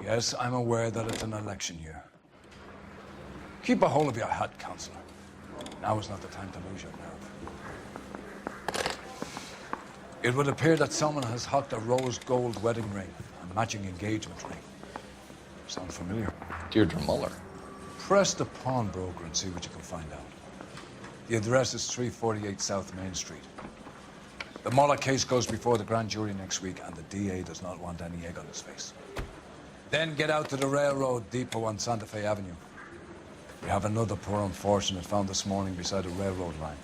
Yes, I'm aware that it's an election year. Keep a hold of your hat, Counselor. Now is not the time to lose your nerve. It would appear that someone has hocked a rose gold wedding ring, a matching engagement ring. Sound familiar? Deirdre Muller. Press the pawnbroker and see what you can find out. The address is 348 South Main Street. The Muller case goes before the grand jury next week, and the DA does not want any egg on his face. Then get out to the railroad depot on Santa Fe Avenue. We have another poor unfortunate found this morning beside a railroad line.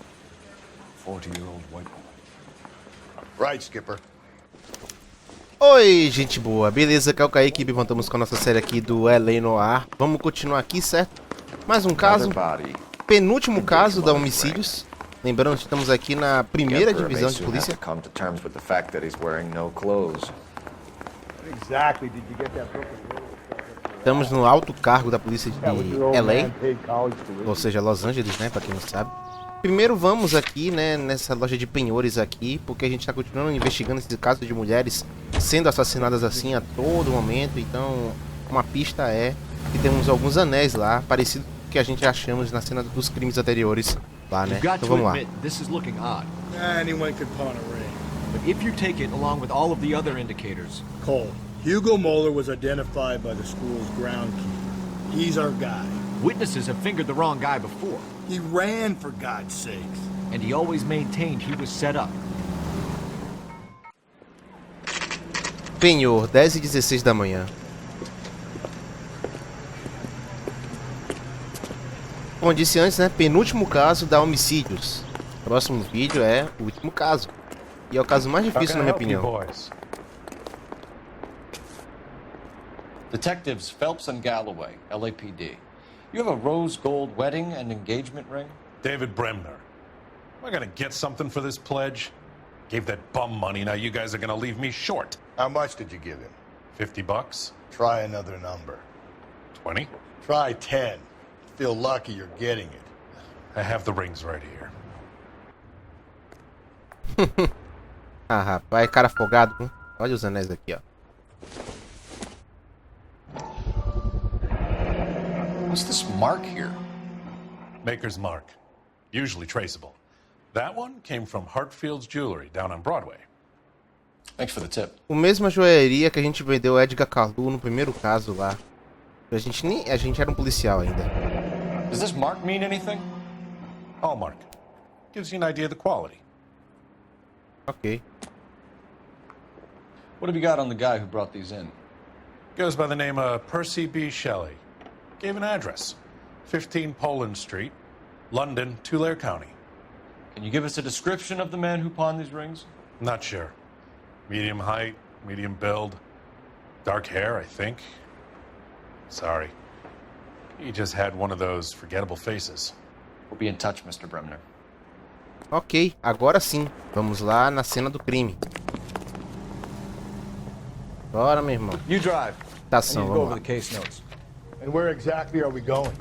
40-year-old white woman. Right, Skipper. Oi, gente boa. Beleza, Calcaíque, voltamos com a nossa série aqui do NOIRE. Vamos continuar aqui, certo? Mais um caso. Penúltimo caso da homicídios. Lembrando que estamos aqui na primeira divisão de polícia. Estamos no alto cargo da polícia de LA, ou seja, Los Angeles, né, pra quem não sabe. Primeiro vamos aqui, né, nessa loja de penhores aqui, porque a gente está continuando investigando esse caso de mulheres sendo assassinadas assim a todo momento. Então, uma pista é que temos alguns anéis lá, parecido com o que a gente achamos na cena dos crimes anteriores lá, né? Então vamos lá. Anyone could pawn a ring. But if you take it along with all of the other indicators... Cole, Hugo Moeller was identified by the school's ground keeper. He's our guy. Witnesses have fingered the wrong guy before. He ran, for God's sakes. And he always maintained he was set up. Penhor, 10h16 da manhã. Como eu disse antes, né? Penúltimo caso da homicídios. Próximo vídeo é o último caso. E é o caso mais difícil, na minha opinião. Detectives Phelps and Galloway, LAPD. You have a rose gold wedding and engagement ring? David Bremner. Am I gonna get something for this pledge? Gave that bum money, now you guys are gonna leave me short. How much did you give him? $50? Try another number. 20? Try 10. Feel lucky you're getting it. I have the rings right here. Ah, rapaz, cara afogado. Olha os anéis aqui, ó. What's this mark here? Maker's mark. Usually traceable. That one came from Hartfield's Jewelry down on Broadway. Thanks for the tip. O mesma joalheria que a gente vendeu Edgar Carlu no primeiro caso lá. A gente era um policial ainda. Does this mark mean anything? Hallmark. Gives you an idea of the quality. Ok. What have you got on the guy who brought these in? Goes by the name of Percy B. Shelley. Gave an address. 15 Poland Street, London, Tulare County. Can you give us a description of the man who pawned these rings? Not sure. Medium height, medium build. Dark hair, I think. Sorry. He just had one of those forgettable faces. We'll be in touch, Mr. Bremner. Ok, agora sim. Vamos lá na cena do crime. Bora, meu irmão. You drive. Tação, Go vamos over lá. the case notes. And where exactly are we going?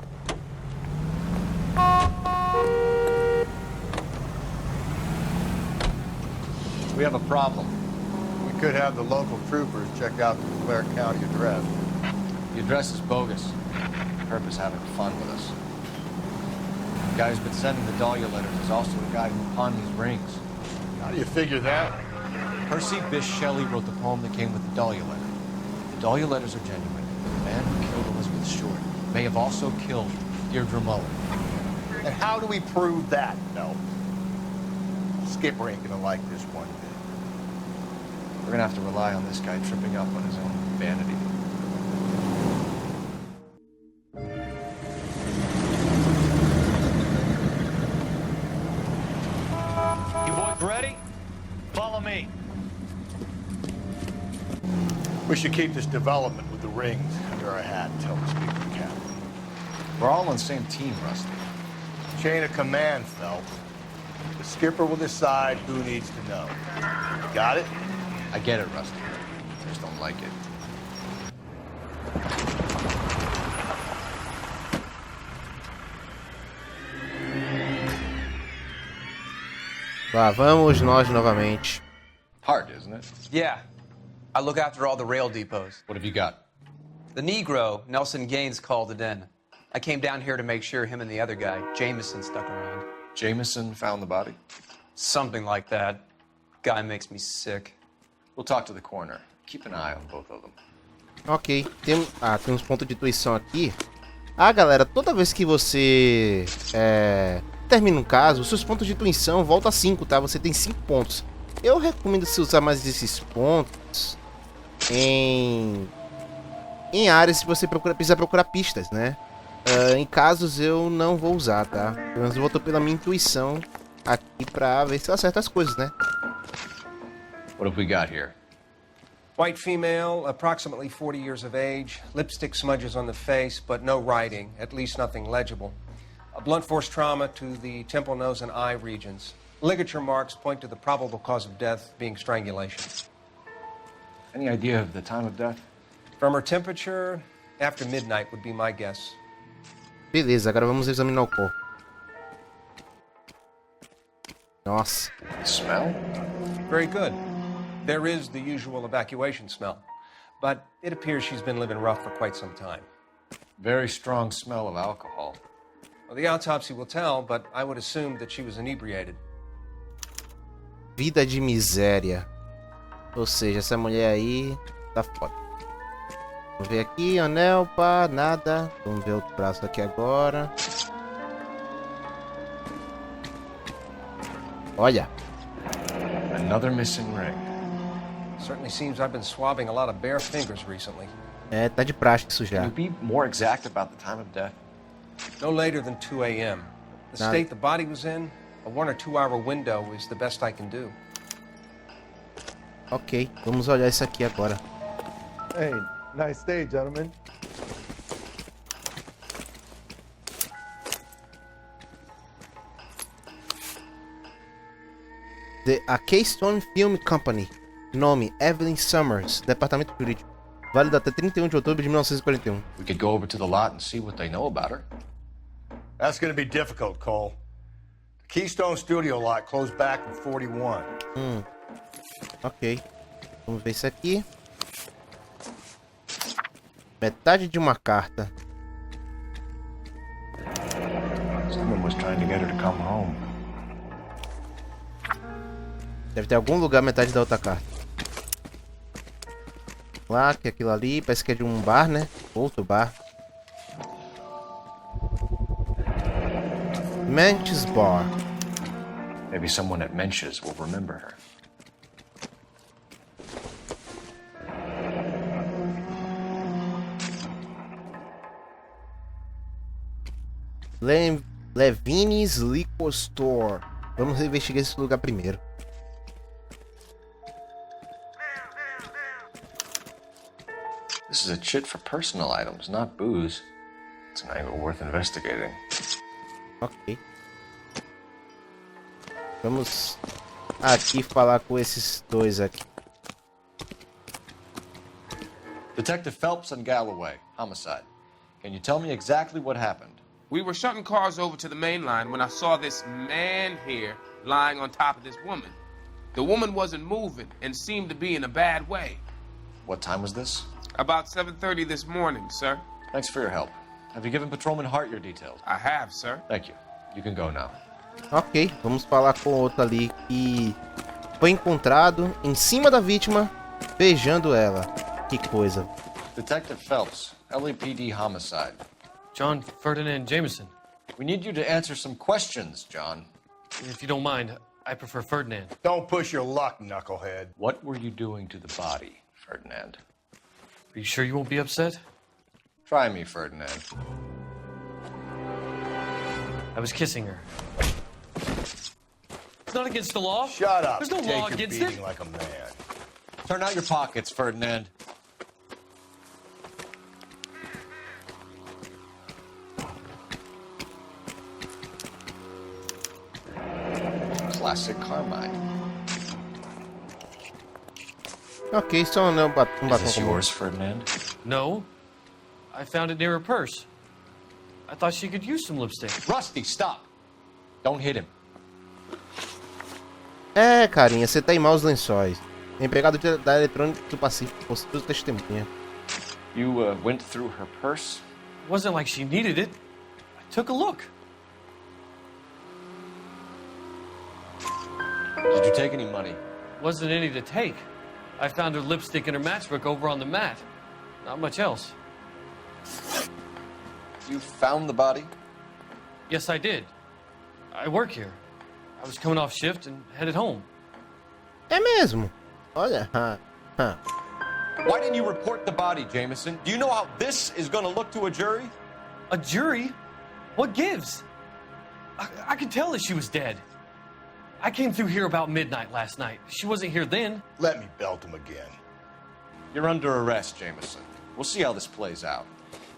We have a problem. We could have the local troopers check out the Tulare County address. The address is bogus. Herb is having fun with us. The guy who's been sending the Dahlia letters is also the guy who pawned these rings. How do you figure that? Percy Bysshe Shelley wrote the poem that came with the Dahlia letter. The Dahlia letters are genuine. The man who killed Elizabeth Short may have also killed Deirdre Muller. And how do we prove that, no? Skipper ain't gonna like this one bit. We're gonna have to rely on this guy tripping up on his own vanity. You boys ready? Follow me. We should keep this development with the rings under our hat until we speak to the captain. We're all on the same team, Rusty. Chain of command, Phelps. The skipper will decide who needs to know. Got it? I get it, Rusty. I just don't like it. Lá vamos nós novamente. Hard, isn't it? Yeah. I look after all the rail depots. What have you got? The Negro, Nelson Gaines, called it in. I came down here to make sure him and the other guy, Jameson, stuck around. Jameson found the body? Something like that. Guy makes me sick. We'll talk to the coroner. Keep an eye on both of them. Ok, tem uns pontos de intuição aqui. Galera, toda vez que você termina um caso, os seus pontos de intuição voltam a 5, tá? Você tem 5 pontos. Eu recomendo você usar mais esses pontos em áreas que você precisa procurar pistas, né? Em casos eu não vou usar, tá? Eu vou pela minha intuição aqui pra ver se eu acerto as coisas, né? What have we got here? White female, approximately 40 years of age, lipstick smudges on the face, but no writing, at least nothing legible. A blunt force trauma to the temple, nose, and eye regions. Ligature marks point to the probable cause of death being strangulation. Any idea of the time of death? From her temperature, after midnight would be my guess. Beleza, agora vamos examinar o corpo. Nossa. Smell? Very good. There is the usual evacuation smell, but it appears she's been living rough for quite some time. Very strong smell of alcohol. Well, the autopsy will tell, but I would assume that she was inebriated. Vida de miséria. Ou seja, essa mulher aí tá foda. Vamos ver aqui, anel, pá, nada. Vamos ver outro braço aqui agora. Olha. Another missing ring. Certainly seems I've been swabbing a lot of bare fingers recently. Tá de praxe isso já. Can you be more exact about the time of death? No later than 2 a.m. The state the body was in, a 1 or 2 hour window is the best I can do. Ok, vamos olhar isso aqui agora. Hey, nice day, gentlemen. A Keystone Film Company. Nome: Evelyn Summers. Departamento Jurídico. Válido até 31 de outubro de 1941. We could go over to the lot and see what they know about her. That's going to be difficult, Cole. The Keystone Studio lot closed back in 41. Ok. Vamos ver isso aqui. Metade de uma carta. Someone was trying to get her to come home. Deve ter algum lugar metade da outra carta. Lá, que é aquilo ali. Parece que é de um bar, né? Outro bar. Mench's Bar. Maybe someone at Mench's will remember her. Levine's Liquor Store. Vamos investigar esse lugar primeiro. This is a chit for personal items, not booze. It's an angle worth investigating. Ok. Vamos aqui falar com esses dois aqui. Detective Phelps and Galloway, homicide. Can you tell me exactly what happened? We were shutting cars over to the main line when I saw this man here lying on top of this woman. The woman wasn't moving and seemed to be in a bad way. What time was this? About 7:30 this morning, sir. Thanks for your help. Have you given Patrolman Hart your details? I have, sir. Thank you. You can go now. Ok, vamos falar com o outro ali que foi encontrado em cima da vítima, beijando ela. Que coisa. Detective Phelps, LAPD homicide. John Ferdinand Jameson. We need you to answer some questions, John. If you don't mind, I prefer Ferdinand. Don't push your luck, knucklehead. What were you doing to the body, Ferdinand? Are you sure you won't be upset? Try me, Ferdinand. I was kissing her. It's not against the law. Shut up. There's no Take law your against beating it. like a man. Turn out your pockets, Ferdinand. Classic Carmine. Ok, só um batom Is this comum. yours, Ferdinand? No. I found it near her purse. I thought she could use some lipstick. Rusty, stop! Don't hit him. Carinha, você tá em maus lençóis. Empregado da eletrônica do Pacífico, postura testemunha. You went through her purse? It wasn't like she needed it. I took a look. Did you take any money? Wasn't any to take. I found her lipstick and her matchbook over on the mat. Not much else. You found the body? Yes, I did. I work here. I was coming off shift and headed home. É mesmo? Olha, Why didn't you report the body, Jameson? Do you know how this is going to look to a jury? A jury? What gives? I could tell that she was dead. I came through here about midnight last night. She wasn't here then. Let me belt him again. You're under arrest, Jameson. We'll see how this plays out.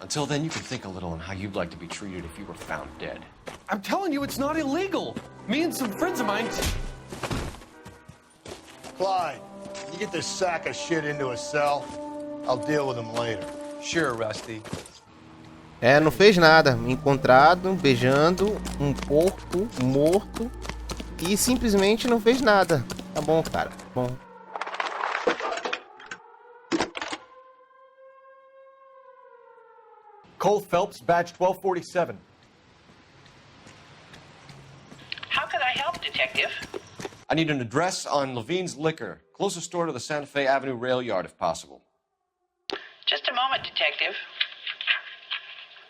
Until then, you can think a little on how you'd like to be treated if you were found dead. I'm telling you, it's not illegal. Me and some friends of mine... Clyde, you get this sack of shit into a cell. I'll deal with him later. Sure, Rusty. É, não fez nada. Encontrado, beijando um porco morto e simplesmente não fez nada. Tá bom, cara. Bom. Cole Phelps, badge 1247. How can I help, Detective? I need an address on Levine's Liquor. Closest store to the Santa Fe Avenue rail yard, if possible. Just a moment, Detective.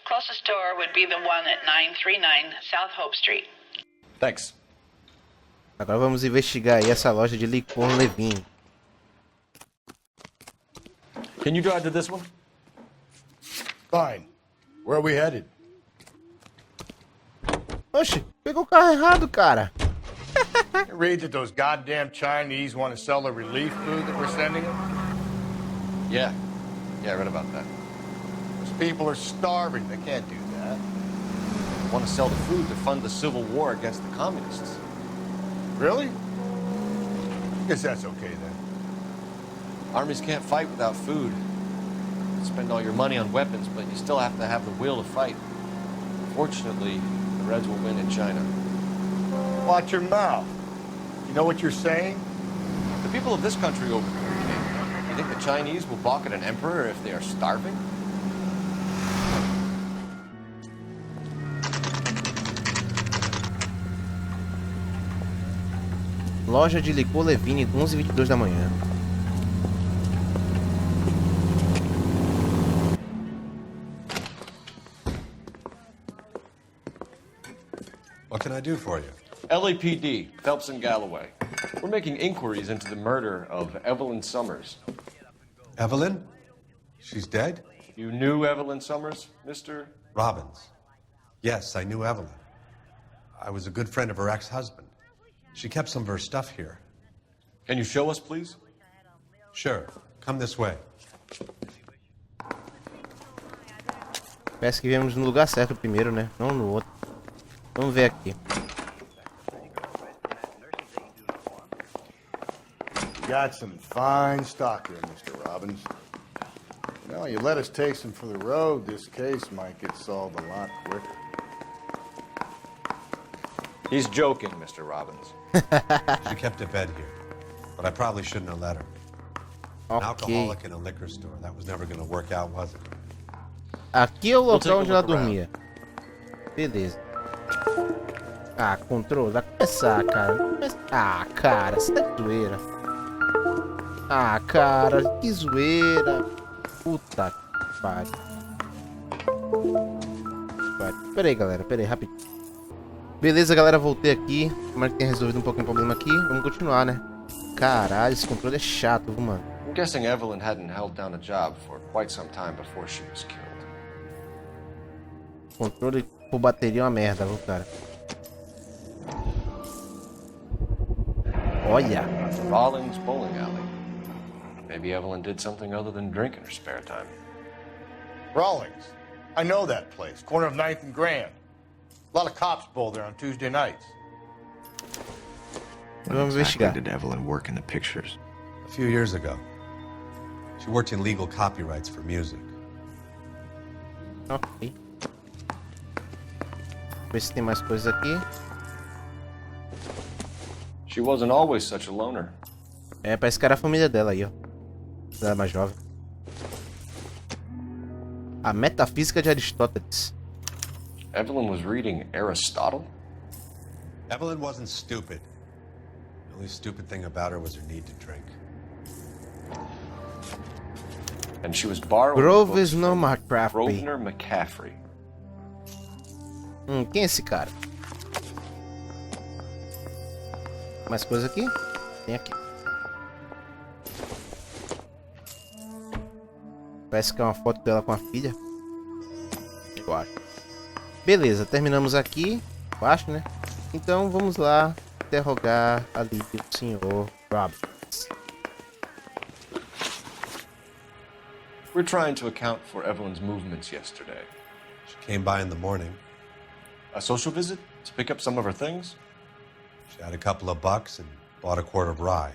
Closest store would be the one at 939 South Hope Street. Thanks. Agora vamos investigar aí essa loja de licor Levine. Can you drive to this one? Fine. Where are we headed? Oxe, pegou o carro errado, cara. It reads that those goddamn Chinese want to sell the relief food that we're sending them. Yeah. Yeah, I read about that. Those people are starving. They can't do that. They want to sell the food to fund the civil war against the communists. Really? Guess that's okay then. Armies can't fight without food. You spend all your money on weapons, but you still have to have the will to fight. Fortunately, the Reds will win in China. Watch your mouth. You know what you're saying? The people of this country over there, King. You think the Chinese will balk at an emperor if they are starving? Loja de licor Levine, 11h22 da manhã. What can I do for you? LAPD, Phelps and Galloway. We're making inquiries into the murder of Evelyn Summers. Evelyn? She's dead? You knew Evelyn Summers, Mr. Robbins. Yes, I knew Evelyn. I was a good friend of her ex-husband. She kept some of her stuff here. Can you show us, please? Sure. Come this way. Parece que viemos no lugar certo primeiro, né? Não no outro. Vamos ver aqui. Got some fine stock here, Mr. Robbins. You know, you let us take some for the road, this case might get solved a lot quicker. He's joking, Mr. Robbins. She kept a bed here, but I probably shouldn't have let her. An alcoholic in a liquor store. That was never going to work out, was it? Aqui é o local onde ela dormia. Beleza. Ah, controle. Vai começar, cara. Ah, cara, você tá de zoeira. Ah, cara, que zoeira. Puta que pariu. Pera aí, galera. Pera aí, rapidinho. Beleza, galera. Voltei aqui. Como é que tem resolvido um pouquinho o problema aqui? Vamos continuar, né? Caralho, esse controle é chato, viu, mano? I'm guessing Evelyn hadn't held down a job for quite some time before she was killed. Controle por bateria é uma merda, viu, cara? Olha! Rawlings Bowling Alley. Maybe Evelyn did something other than drink in her spare time. Rawlings. I know that place. Corner of 9th and Grand. A lot of cops bowl there on Tuesday nights. When exactly did Evelyn work in the pictures? A few years ago. She worked in legal copyrights for music. Ok. Ver se tem mais coisas aqui. She wasn't always such a loner. É, parece que era a família dela aí, ó. Ela é mais jovem. A metafísica de Aristóteles. Evelyn was reading Aristotle? Evelyn wasn't stupid. The only stupid thing about her was her need to drink. And she was borrowing Groves books no from McCaffrey. Grosvenor McCaffrey. Quem é esse cara? Mais coisa aqui? Tem aqui. Parece que é uma foto dela com a filha. Eu acho. Beleza, terminamos aqui. Eu acho, né? Então vamos lá interrogar ali o senhor Roberts. We're trying to account for Evelyn's movements yesterday. She came by in the morning. A social visit to pick up some of her things? She had a couple of bucks and bought a quart of rye.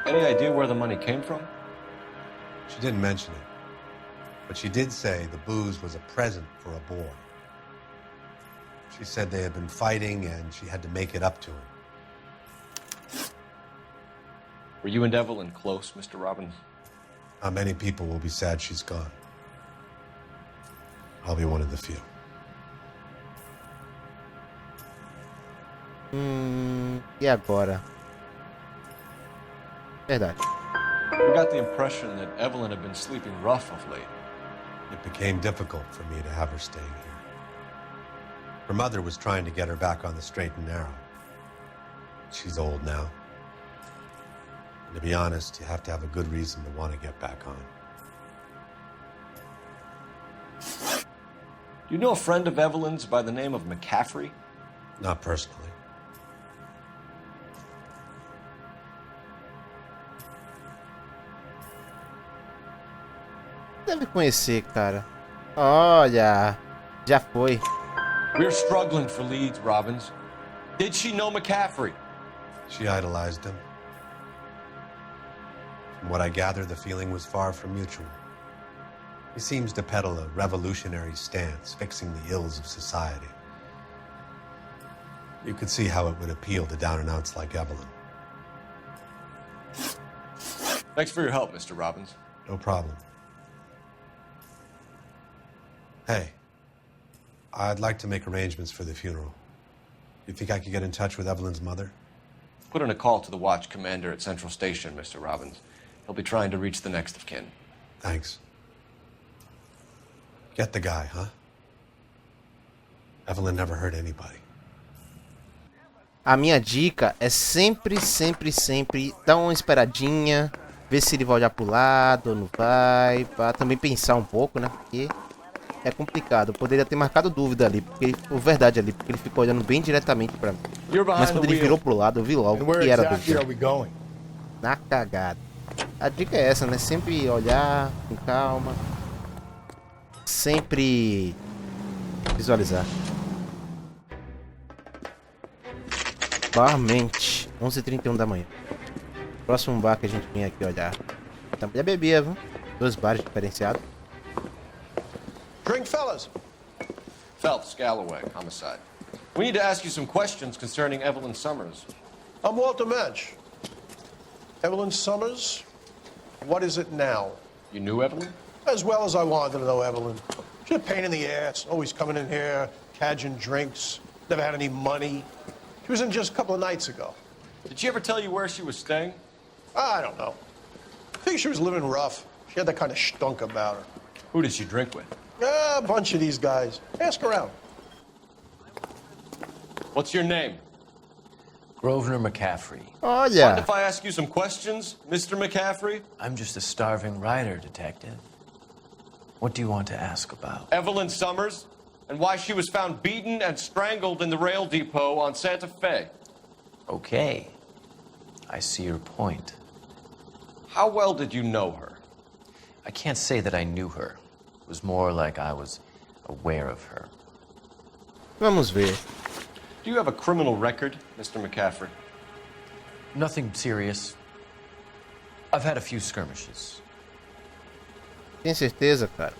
Any idea where the money came from? She didn't mention it, but she did say the booze was a present for a boy. She said they had been fighting and she had to make it up to him. Were you and Evelyn close, Mr. Robbins? Not many people will be sad she's gone. I'll be one of the few. E agora? Verdade. We got the impression that Evelyn had been sleeping rough of late. It became difficult for me to have her staying here. Her mother was trying to get her back on the straight and narrow. She's old now. And to be honest, you have to have a good reason to want to get back on. Do you know a friend of Evelyn's by the name of McCaffrey? Not personally. Deve conhecer, cara. Olha, já foi. We're struggling for leads, Robbins. Did she know McCaffrey? She idolized him. From what I gather, the feeling was far from mutual. He seems to peddle a revolutionary stance, fixing the ills of society. You could see how it would appeal to down-and-outs like Evelyn. Thanks for your help, Mr. Robbins. No problem. Hey, I'd like to make arrangements for the funeral. You think I could get in touch with Evelyn's mother? Put in a call to the watch commander at Central Station, Mr. Robbins. He'll be trying to reach the next of kin. Thanks. Get the guy, huh? Evelyn never hurt anybody. A minha dica é sempre dar uma esperadinha, ver se ele vai olhar pro lado ou não vai, pra também pensar um pouco, né? Porque é complicado. Eu poderia ter marcado dúvida ali, porque ele, verdade ali, porque ele ficou olhando bem diretamente pra mim. Mas quando ele virou pro lado, eu vi logo que era dúvida. Na cagada. A dica é essa, né? Sempre olhar com calma. Sempre visualizar. Barmente, 11h31 da manhã. Próximo bar que a gente vem aqui olhar. Também bebia, viu? 2 bares diferenciados. Drink, fellas. Phelps, Galloway, homicide. We need to ask you some questions concerning Evelyn Summers. I'm Walter Mensch. Evelyn Summers, what is it now? You knew Evelyn? As well as I wanted to know Evelyn. She's a pain in the ass, always coming in here, cadging drinks, never had any money. She was in just a couple of nights ago. Did she ever tell you where she was staying? I don't know. I think she was living rough. She had that kind of stunk about her. Who did she drink with? A bunch of these guys. Ask around. What's your name? Grosvenor McCaffrey. Olha. Mind if I ask you some questions, Mr. McCaffrey? I'm just a starving writer, detective. What do you want to ask about? Evelyn Summers, and why she was found beaten and strangled in the rail depot on Santa Fe. Okay. I see your point. How well did you know her? I can't say that I knew her. It was more like I was aware of her. Vamos ver. Do you have a criminal record, Mr. McCaffrey? Nothing serious. I've had a few skirmishes. Tem certeza, cara?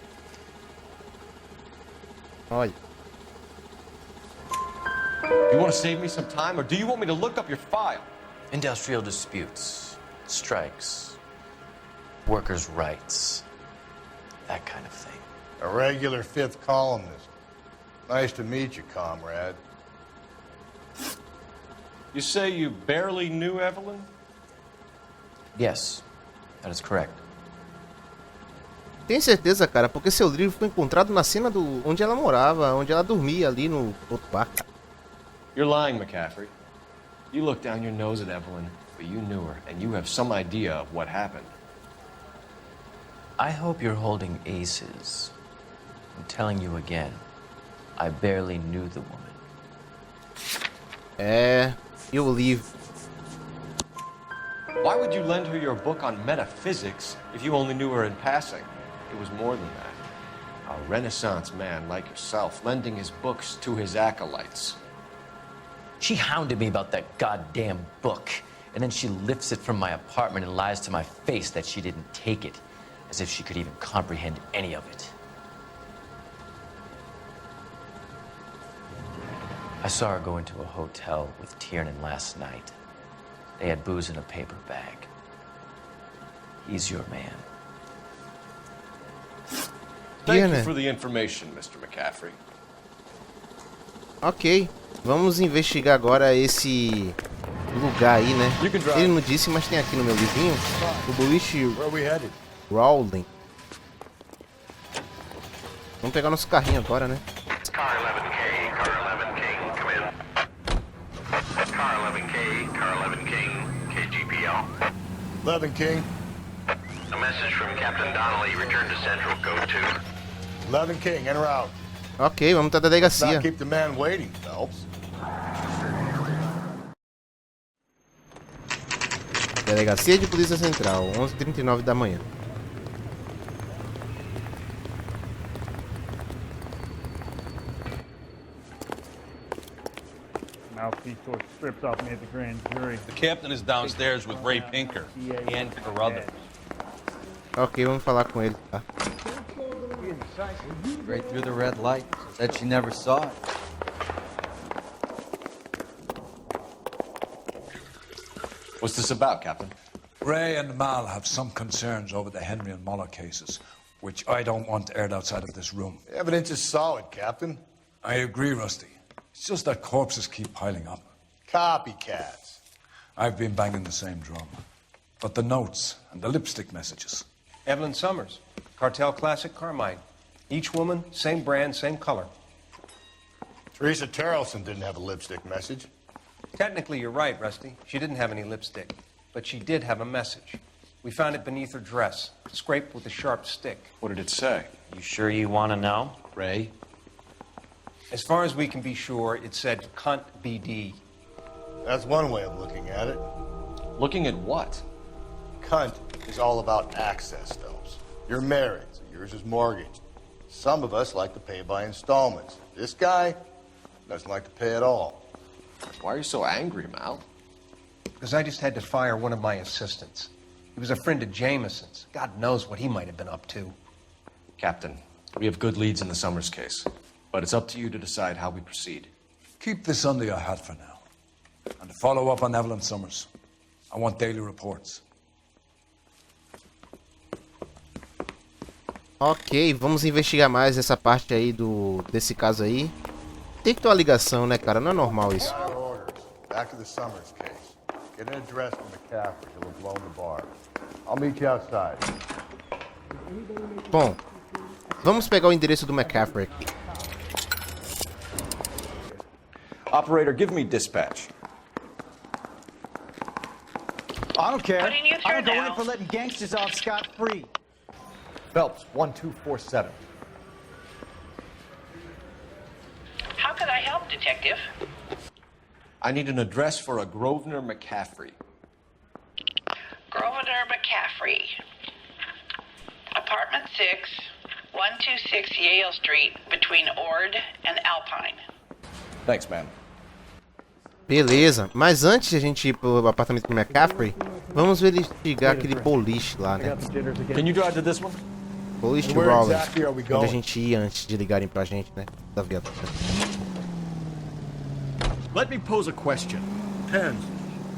Olha. Do you want to save me some time, or do you want me to look up your file? Industrial disputes, strikes, workers' rights, that kind of thing. A regular fifth columnist. Nice to meet you, comrade. You say you barely knew Evelyn? Yes, that is correct. Tem certeza, cara, porque seu livro foi encontrado na cena do onde ela morava, onde ela dormia ali no outro bar. You're lying, McCaffrey. You look down your nose at Evelyn, but you knew her, and you have some idea of what happened. I hope you're holding aces. I'm telling you again, I barely knew the woman. You believe. Why would you lend her your book on metaphysics if you only knew her in passing? It was more than that. A Renaissance man like yourself lending his books to his acolytes. She hounded me about that goddamn book, and then she lifts it from my apartment and lies to my face that she didn't take it, as if she could even comprehend any of it. I saw her go into a hotel with Tiernan last night. They had booze in a paper bag. He's your man. Thank you for the information, Mr. McCaffrey. Ok, vamos investigar agora esse lugar aí, né? Ele não disse, mas tem aqui no meu livrinho o boliche Rowling. Vamos pegar nosso carrinho agora, né? Car 11K, Car 11 King, come in. Car 11K, Car 11 King, KGPL. 11 King. A message from Captain Donnelly, return to Central, go to. 11 King, en route. Ok, vamos pra delegacia. Not keep the man waiting, Phelps. Delegacia de Polícia Central, 11h39 da manhã. Mouthpiece was stripped off me at the grand jury. The captain is downstairs with Ray Pinker and Carruthers. Ok, vamos falar com ele, tá? Right through the red light. Said she never saw it. What's this about, Captain? Ray and Mal have some concerns over the Henry and Muller cases, which I don't want aired outside of this room. The evidence is solid, Captain. I agree, Rusty. It's just that corpses keep piling up. Copycats. I've been banging the same drum. But the notes and the lipstick messages. Evelyn Summers, Cartel Classic Carmine. Each woman, same brand, same color. Teresa Terrelson didn't have a lipstick message. Technically, you're right, Rusty. She didn't have any lipstick. But she did have a message. We found it beneath her dress, scraped with a sharp stick. What did it say? You sure you want to know? Ray? As far as we can be sure, it said cunt BD. That's one way of looking at it. Looking at what? Cunt is all about access, Phelps. You're married, so yours is mortgaged. Some of us like to pay by installments. This guy doesn't like to pay at all. Why are you so angry, Mal? Because I just had to fire one of my assistants. He was a friend of Jameson's. God knows what he might have been up to. Captain, we have good leads in the Summers case, but it's up to you to decide how we proceed. Keep this under your hat for now. And follow up on Evelyn Summers. I want daily reports. Ok, vamos investigar mais essa parte aí desse caso aí. Tem que ter uma ligação, né, cara? Não é normal isso. Back to the Summers case. Get an address from McCaffrey. He'll have blown the bar. I'll meet you outside. Bom, vamos pegar o endereço do McCaffrey aqui. Operator, give me dispatch. I don't care. Putting you I through don't go now. in for letting gangsters off scot-free. Phelps, 1247. How could I help, Detective? I need an address for a Grosvenor McCaffrey. Grosvenor McCaffrey. Apartment 6, 126 Yale Street, between Ord and Alpine. Thanks, man. Beleza, mas antes de a gente ir pro apartamento do McCaffrey, vamos investigar aquele boliche lá, né? Can you drive to this one? Boliche Rowling, onde a gente ia antes de ligarem pra gente, né? Da viatura. Let me pose a question. Depends.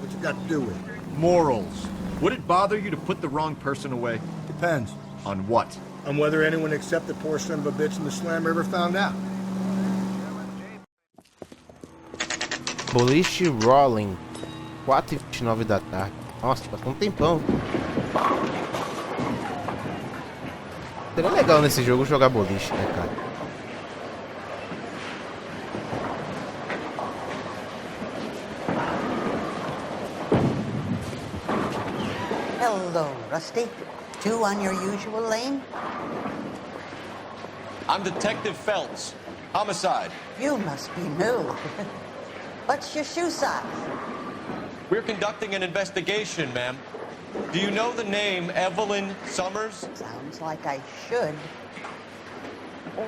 What you got to do with it? Morals. Would it bother you to put the wrong person away? Depends. On what? On whether anyone except the poor son of a bitch in the Slam River found out. Boliche Rolling. 4h29 da tarde. Nossa, passou um tempão. Seria legal nesse jogo jogar boliche, né, cara? Hello, Rusty. Two on your usual lane? I'm Detective Phelps. Homicide. You must be new. What's your shoe size? We're conducting an investigation, ma'am. Do you know the name Evelyn Summers? Sounds like I should. Oh,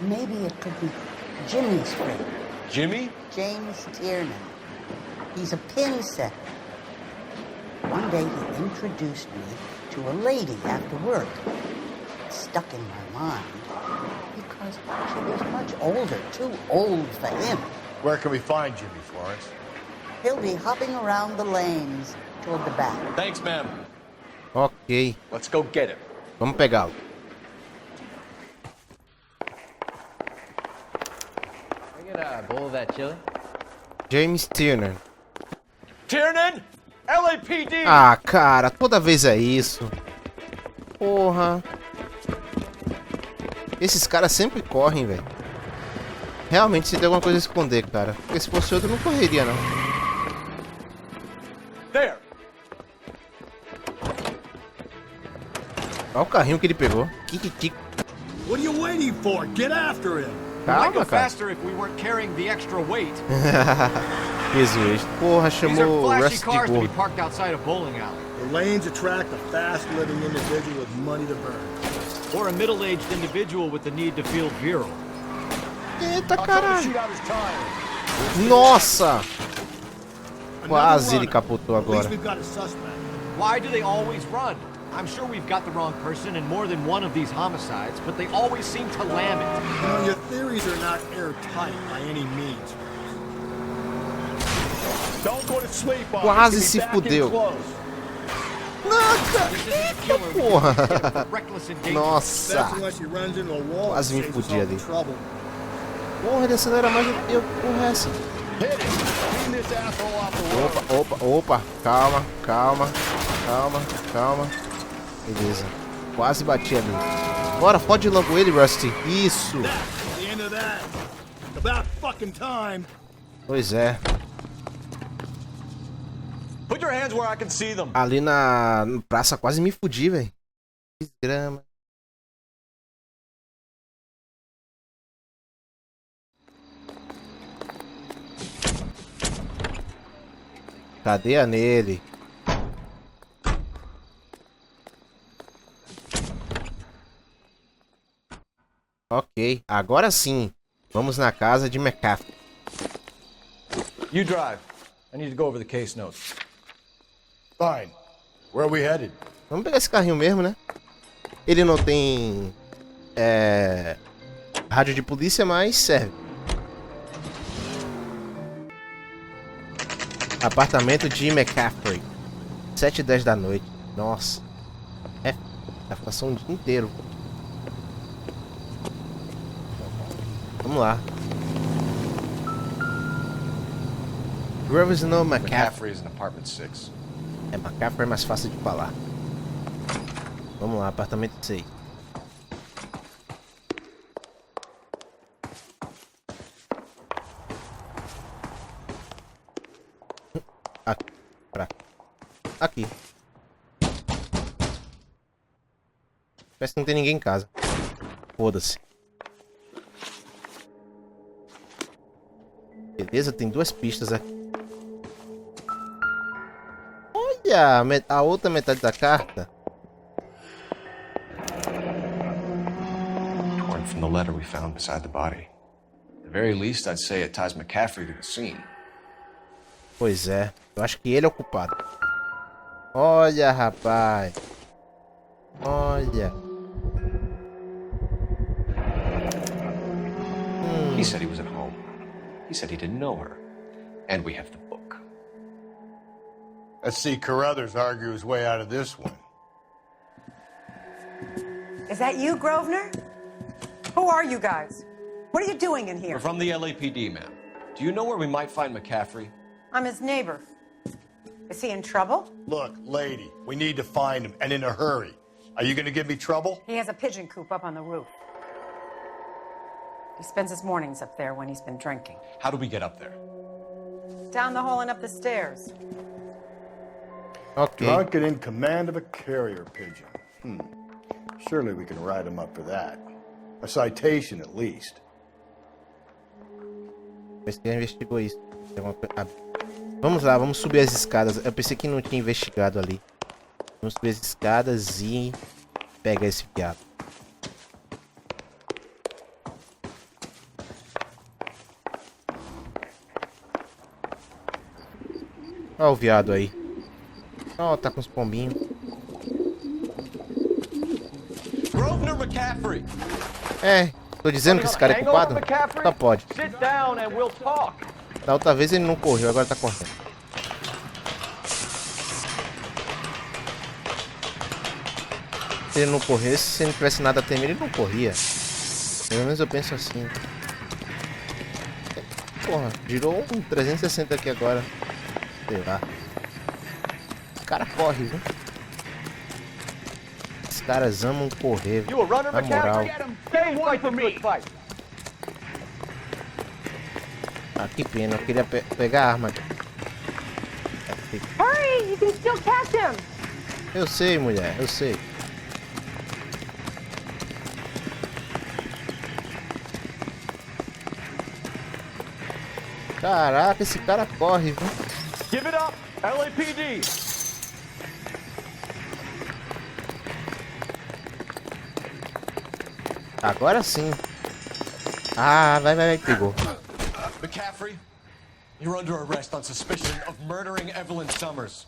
maybe it could be Jimmy's friend. Jimmy? James Tiernan. He's a pin setter. One day he introduced me to a lady after work. It stuck in my mind because she was much older, too old for him. Where can we find Jimmy, Florence? He'll be hopping around the lanes toward the back. Thanks, ma'am. Ok. Let's go get him. Vamos pegá-lo. Can I get a bowl of that chili? James Tiernan. Tiernan? LAPD! Ah, cara, toda vez é isso. Porra. Esses caras sempre correm, velho. Realmente se tem alguma coisa a esconder, cara. Porque se fosse outro, não correria, não. There. Olha o carrinho que ele pegou. Kiki. What are you waiting for? Get after him. Calma, cara. If we weren't carrying the extra weight. Jesus. Porra, chamou o Rusty de gordo. parked outside a bowling alley. The lanes attract a fast-living individual with money to burn. Or a middle-aged individual with the need to feel virile. Eita, caralho. Nossa. Quase ele capotou agora. Why do they always run? I'm sure we've got the wrong person in more than one of these homicides, but they always seem to lam it. Well, your theories are not airtight by any means. Don't go to sleep, Quase se fudeu. Nossa, eita porra. Nossa. Quase me fudi ali. Porra, ele acelera mais do que eu. Porra, essa. Opa. Calma. Beleza. Quase bati ali. Bora, fode logo ele, Rusty. Isso. Pois é. Put your hands where I can see them. Ali na praça quase me fudi, velho. Desgrama. Cadeia nele. Ok, agora sim. Vamos na casa de McCaffrey. You drive. I need to go over the case notes. Fine. Where are we headed? Vamos pegar esse carrinho mesmo, né? Ele não tem rádio de polícia, mas serve. Apartamento de McCaffrey. 7h10 da noite. Nossa. Tá passando o dia inteiro. Vamos lá. Grover's no McCaffrey. is in apartment 6. McCaffrey é mais fácil de falar. Vamos lá, apartamento 6. Aqui. Parece que não tem ninguém em casa. Foda-se. Beleza, tem duas pistas aqui. Olha, a outra metade da carta. Torn from the letter we found beside the body. At the very least, I'd say it ties McCaffrey to the scene. Pois é, eu acho que ele é o culpado. Olha, rapaz. Olha. He said he was at home. He said he didn't know her. And we have the book. Let's see Carruthers argue his way out of this one. Is that you, Grosvenor? Who are you guys? What are you doing in here? We're from the LAPD, ma'am. Do you know where we might find McCaffrey? I'm his neighbor. Is he in trouble? Look, lady, we need to find him, and in a hurry. Are you going to give me trouble? He has a pigeon coop up on the roof. He spends his mornings up there when he's been drinking. How do we get up there? Down the hall and up the stairs. Ok. Drunk and in command of a carrier pigeon. Surely we can write him up for that. A citation, at least. Você já investigou isso. Vamos lá, vamos subir as escadas. Eu pensei que não tinha investigado ali. Vamos subir as escadas e pegar esse viado. Olha o viado aí. Ó, tá com os pombinhos. Grosvenor McCaffrey. É, tô dizendo que esse cara é culpado? Só pode. Sit down and we'll talk. Da outra vez ele não correu, agora tá correndo. Se ele não corresse, se ele não tivesse nada a temer, ele não corria. Pelo menos eu penso assim. Porra, girou um 360 aqui agora. Sei lá. Esse cara corre, viu? Os caras amam correr, viu? Na moral. Ah, que pena, eu queria pegar a arma aqui. Hurry! You can still catch him! Eu sei, mulher, eu sei. Caraca, esse cara corre, viu? Give it up, LAPD. Agora sim. Ah, vai, pegou. McCaffrey, you're under arrest on suspicion of murdering Evelyn Summers.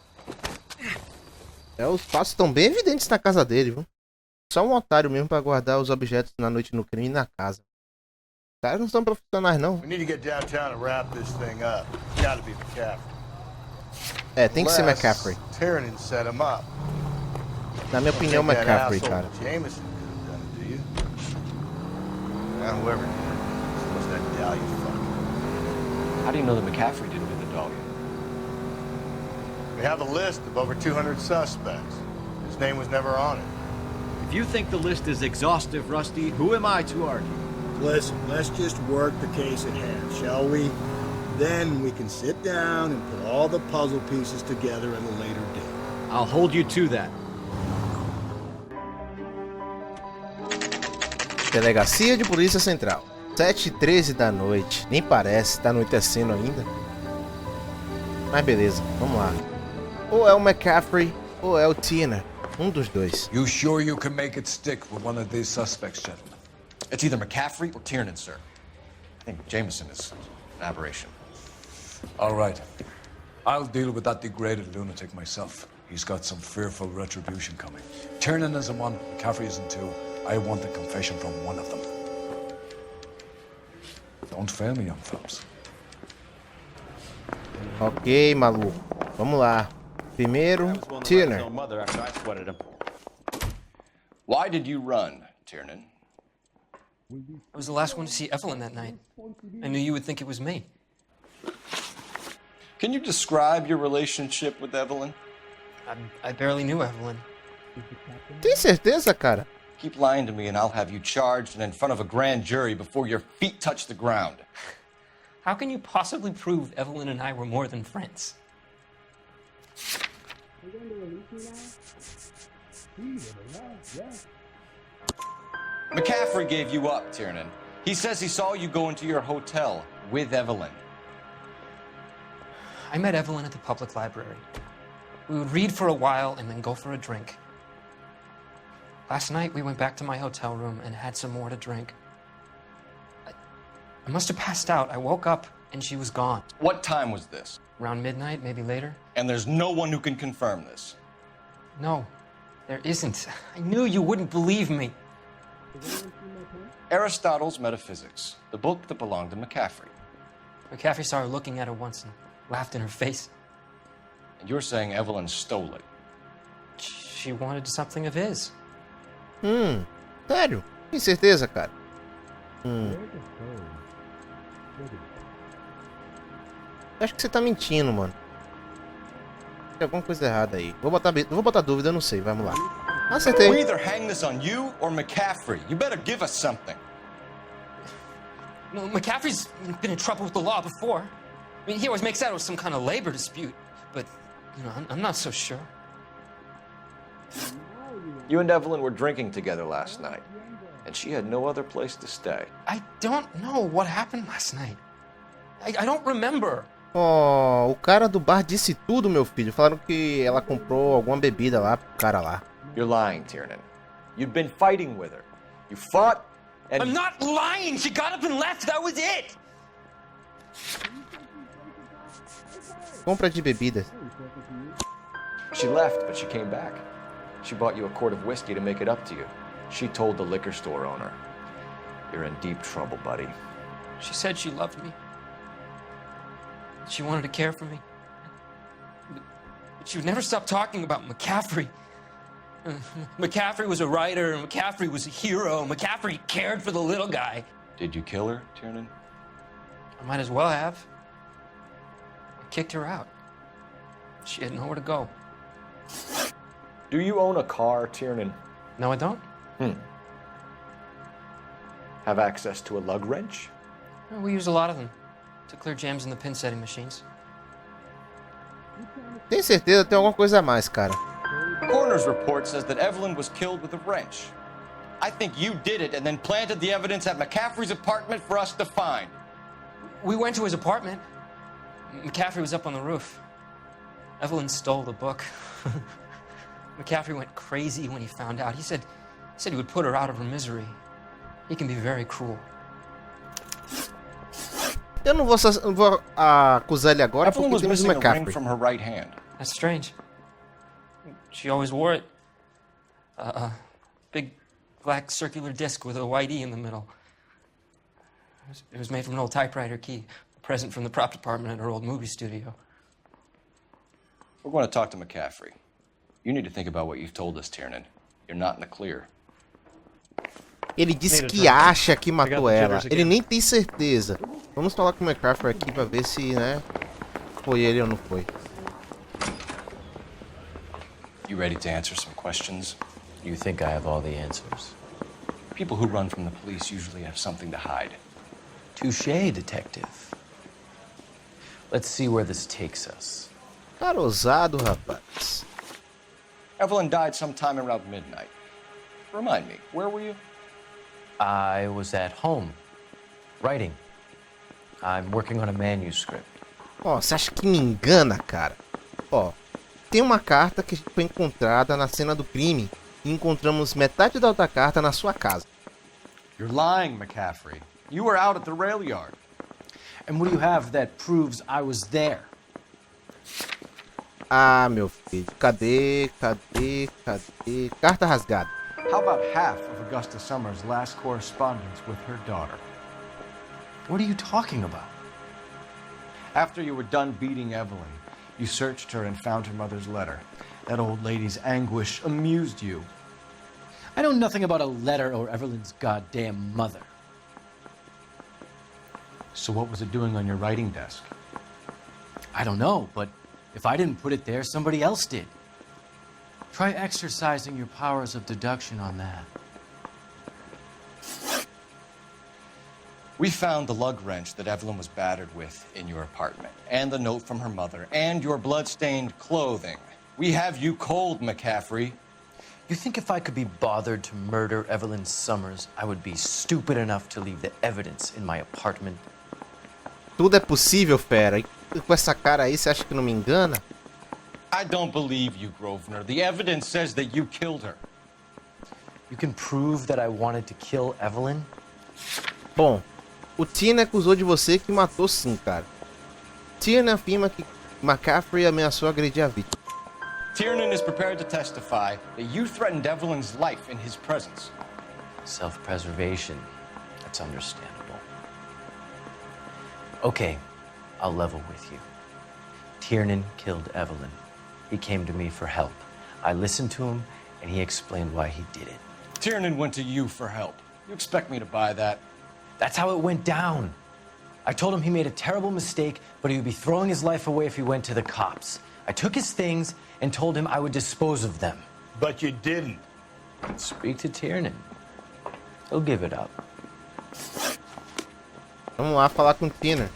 É, os passos estão bem evidentes na casa dele, viu? Só um otário mesmo pra guardar os objetos na noite no crime na casa. Os caras não são profissionais, não. We need to get downtown and wrap this thing up. It's gotta be McCaffrey. É, tem que ser McCaffrey. Tiernan set him up. Na minha opinião, McCaffrey, cara. Jameson could have done it, do you? Now, whoever did it, what's that Dahlia fuck? How do you know that McCaffrey didn't do the doggy? We have a list of over 200 suspects. His name was never on it. If you think the list is exhaustive, Rusty, who am I to argue? Listen, let's just work the case at hand, shall we? Then we can sit down and put all the puzzle pieces together at a later date. I'll hold you to that. Delegacia de Polícia Central. 7h13 da noite. Nem parece, tá anoitecendo ainda. Mas beleza, vamos lá. Ou é o McCaffrey, ou é o Tina. Um dos dois. You sure you can make it stick with one of these suspects, gentlemen? It's either McCaffrey or Tiernan, sir. I think Jameson is an aberration. All right. I'll deal with that degraded lunatic myself. He's got some fearful retribution coming. Tiernan isn't one, McCaffrey isn't two. I want a confession from one of them. Don't fail me, young fellows. Ok, maluco. Vamos lá. Primeiro, Tiernan. Why did you run, Tiernan? I was the last one to see Evelyn that night. I knew you would think it was me. Can you describe your relationship with Evelyn? I barely knew Evelyn. Tem certeza, cara? Keep lying to me and I'll have you charged and in front of a grand jury before your feet touch the ground. How can you possibly prove Evelyn and I were more than friends? McCaffrey gave you up, Tiernan. He says he saw you go into your hotel with Evelyn. I met Evelyn at the public library. We would read for a while and then go for a drink. Last night, we went back to my hotel room and had some more to drink. I must have passed out. I woke up and she was gone. What time was this? Around midnight, maybe later. And there's no one who can confirm this? No, there isn't. I knew you wouldn't believe me. Aristotle's Metaphysics, the book that belonged to McCaffrey. McCaffrey saw her looking at her once and laughed in her face. And you're saying Evelyn stole it. She wanted something of his. Sério? Tem certeza, cara? Acho que você tá mentindo, mano. Tem alguma coisa errada aí. Vou botar dúvida, eu não sei. Vamos lá. Acertei. We either hang this on you or McCaffrey. You better give us something. No, McCaffrey's been in trouble with the law before. I mean, he always makes out it was some kind of labor dispute, but, you know, I'm not so sure. You and Evelyn were drinking together last night, and she had no other place to stay. I don't know what happened last night. I don't remember. Oh, o cara do bar disse tudo, meu filho. Falaram que ela comprou alguma bebida lá pro cara lá. You're lying, Tiernan. You'd been fighting with her. You fought, and... I'm not lying! She got up and left, that was it! Compra de bebidas. She left, but she came back. She bought you a quart of whiskey to make it up to you. She told the liquor store owner. You're in deep trouble, buddy. She said she loved me. She wanted to care for me. But she would never stop talking about McCaffrey. McCaffrey was a writer, McCaffrey was a hero, McCaffrey cared for the little guy. Did you kill her, Tiernan? I might as well have. I kicked her out. She had nowhere to go. Do you own a car, Tiernan? No, I don't. Have access to a lug wrench? We use a lot of them to clear jams in the pin setting machines. Tem certeza, tem alguma coisa a mais, cara. Coroner's report says that Evelyn was killed with a wrench. I think you did it and then planted the evidence at McCaffrey's apartment for us to find. We went to his apartment. McCaffrey was up on the roof. Evelyn stole the book. McCaffrey went crazy when he found out. He said he would put her out of her misery. He can be very cruel. Eu não vou acusar ele agora Evelyn porque was temos o missing a ring McCaffrey. from her right hand. That's strange. She always wore it. A big black circular disc with a white E in the middle. It was made from an old typewriter key, a present from the prop department at her old movie studio. We're going to talk to McCaffrey. You need to think about what you've told us, Tiernan. You're not in the clear. Ele disse que acha que matou ela. Ele nem tem certeza. Vamos falar com o McCaffrey aqui pra ver se, né, foi ele ou não foi. You ready to answer some questions? You think I have all the answers? People who run from the police usually have something to hide. Touché, detective. Let's see where this takes us. Cara ousado, rapaz. Evelyn died sometime around midnight. Remind me, where were you? I was at home, writing. I'm working on a manuscript. Ó, você acha que me engana, cara? Ó, tem uma carta que foi encontrada na cena do crime e encontramos metade da outra carta na sua casa. You're lying, McCaffrey. You were out at the rail yard. And what do you have that proves I was there? Ah, meu filho. Cadê? Carta rasgada. How about half of Augusta Summers' last correspondence with her daughter? What are you talking about? After you were done beating Evelyn, you searched her and found her mother's letter. That old lady's anguish amused you. I know nothing about a letter or Evelyn's goddamn mother. So what was it doing on your writing desk? I don't know, but if I didn't put it there, somebody else did. Try exercising your powers of deduction on that. We found the lug wrench that Evelyn was battered with in your apartment, and the note from her mother, and your blood-stained clothing. We have you cold, McCaffrey. You think if I could be bothered to murder Evelyn Summers, I would be stupid enough to leave the evidence in my apartment? Tudo é possível, fera. E com essa cara aí, você acha que não me engana? I don't believe you, Grosvenor. The evidence says that you killed her. You can prove that I wanted to kill Evelyn? Bom, o Tina acusou de você que matou sim, cara. Tina afirma que McCaffrey ameaçou agredir a vítima. Tiernan is prepared to testify that you threatened Evelyn's life in his presence. Self-preservation. That's understandable. Okay, I'll level with you. Tiernan killed Evelyn. He came to me for help. I listened to him, and he explained why he did it. Tiernan went to you for help. You expect me to buy that? That's how it went down. I told him he made a terrible mistake, but he would be throwing his life away if he went to the cops. I took his things and told him I would dispose of them. But you didn't. Speak to Tiernan. He'll give it up. Vamos lá falar com o Tiernan.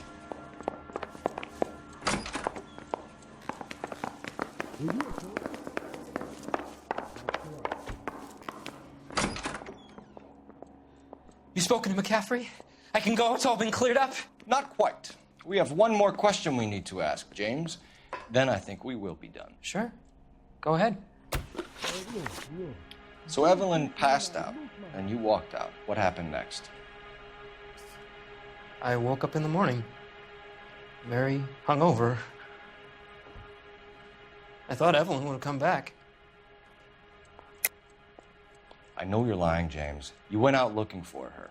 You spoken to McCaffrey? I can go? It's all been cleared up? Not quite. We have one more question we need to ask, James. Then I think we will be done. Sure. Go ahead. So Evelyn passed out, and you walked out. What happened next? I woke up in the morning, very hungover. I thought Evelyn would have come back. I know you're lying, James. You went out looking for her.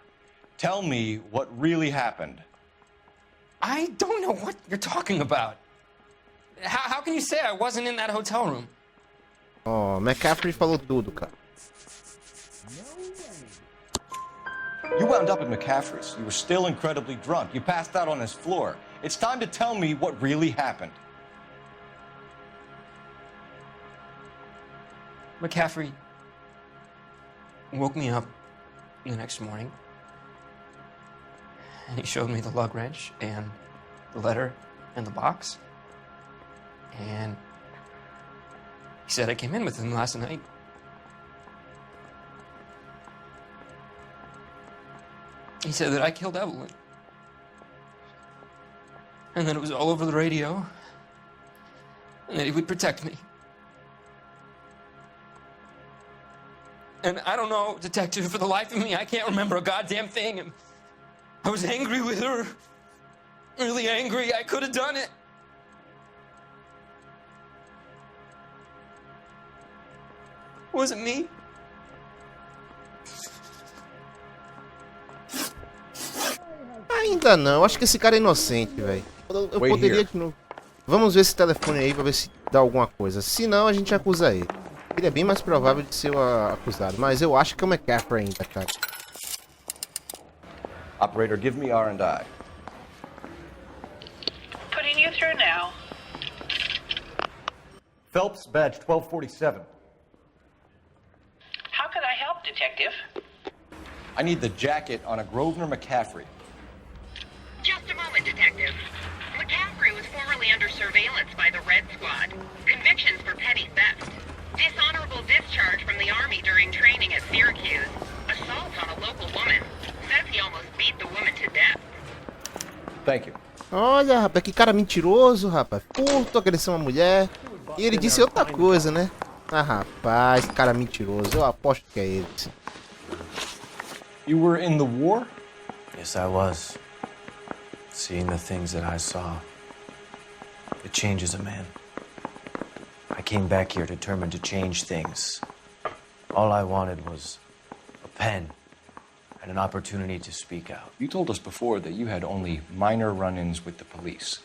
Tell me what really happened. I don't know what you're talking about. How can you say I wasn't in that hotel room? Ó, McCaffrey falou tudo, cara. You wound up at McCaffrey's. You were still incredibly drunk. You passed out on his floor. It's time to tell me what really happened. McCaffrey woke me up the next morning, and he showed me the lug wrench and the letter and the box. And he said I came in with him last night. He said that I killed Evelyn. And that it was all over the radio. And that he would protect me. And I don't know, detective, for the life of me, I can't remember a goddamn thing. And I was angry with her. Really angry. I could have done it. Was it me? Ainda não, acho que esse cara é inocente, velho. Eu poderia de novo. Vamos ver esse telefone aí pra ver se dá alguma coisa. Se não, a gente acusa ele. Ele é bem mais provável de ser o acusado, mas eu acho que é o McCaffrey ainda, cara. Operator, give me R&I. Putting you through now. Phelps, badge 1247. How could I help, detective? I need the jacket on a Grosvenor McCaffrey. Just a moment, detective. McCaffrey was formerly under surveillance by the Red Squad. Convictions for petty theft. Dishonorable discharge from the Army during training at Syracuse. Assault on a local woman. Says he almost beat the woman to death. Thank you. Olha, rapaz, que cara mentiroso, rapaz. Furto, agressão a mulher. E ele disse outra coisa, né? Ah, rapaz, cara mentiroso. Eu aposto que é ele. You were in the war? Yes, I was. Seeing the things that I saw, it changes a man. I came back here determined to change things. All I wanted was a pen and an opportunity to speak out. You told us before that you had only minor run-ins with the police.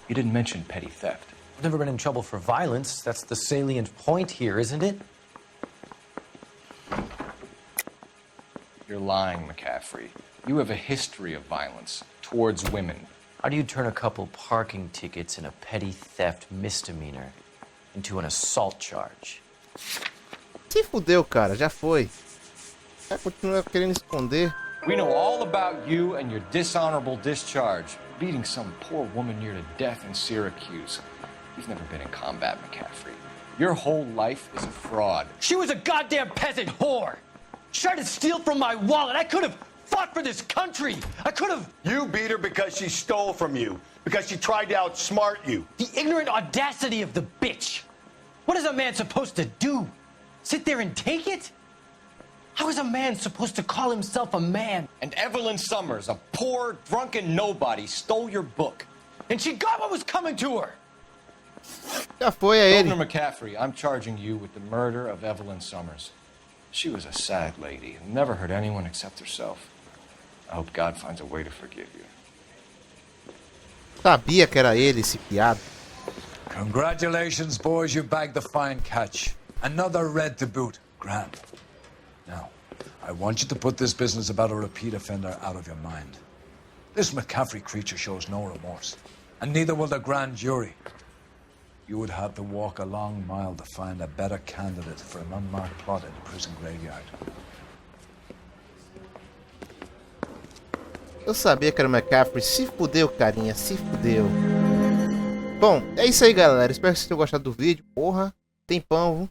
You didn't mention petty theft. I've never been in trouble for violence. That's the salient point here, isn't it? You're lying, McCaffrey. You have a history of violence towards women. How do you turn a couple parking tickets and a petty theft misdemeanor into an assault charge? Se fudeu, cara. Já foi. Vai continuar querendo esconder. We know all about you and your dishonorable discharge. Beating some poor woman near to death in Syracuse. You've never been in combat, McCaffrey. Your whole life is a fraud. She was a goddamn peasant whore! She tried to steal from my wallet. I could have fought for this country. I could have... You beat her because she stole from you. Because she tried to outsmart you. The ignorant audacity of the bitch. What is a man supposed to do? Sit there and take it? How is a man supposed to call himself a man? And Evelyn Summers, a poor, drunken nobody, stole your book. And she got what was coming to her. Já foi a ele. Governor McCaffrey, I'm charging you with the murder of Evelyn Summers. She was a sad lady who never hurt anyone except herself. I hope God finds a way to forgive you. Sabia que era ele, esse piado. Congratulations, boys, you bagged the fine catch. Another red to boot. Grand. Now, I want you to put this business about a repeat offender out of your mind. This McCaffrey creature shows no remorse, and neither will the grand jury. You would have to walk a long mile to find a better candidate for an unmarked plot in a prison graveyard. Eu sabia que era o McCaffrey. Se fudeu, carinha. Se fudeu. Bom, é isso aí, galera. Espero que vocês tenham gostado do vídeo. Porra, tempão, viu?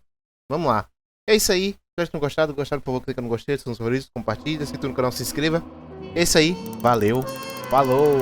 Vamos lá. É isso aí. Espero que tenham gostado. Gostaram, por favor, clica no gostei, se não favoritos, compartilha. Se inscreva no canal, se inscreva. É isso aí. Valeu. Falou.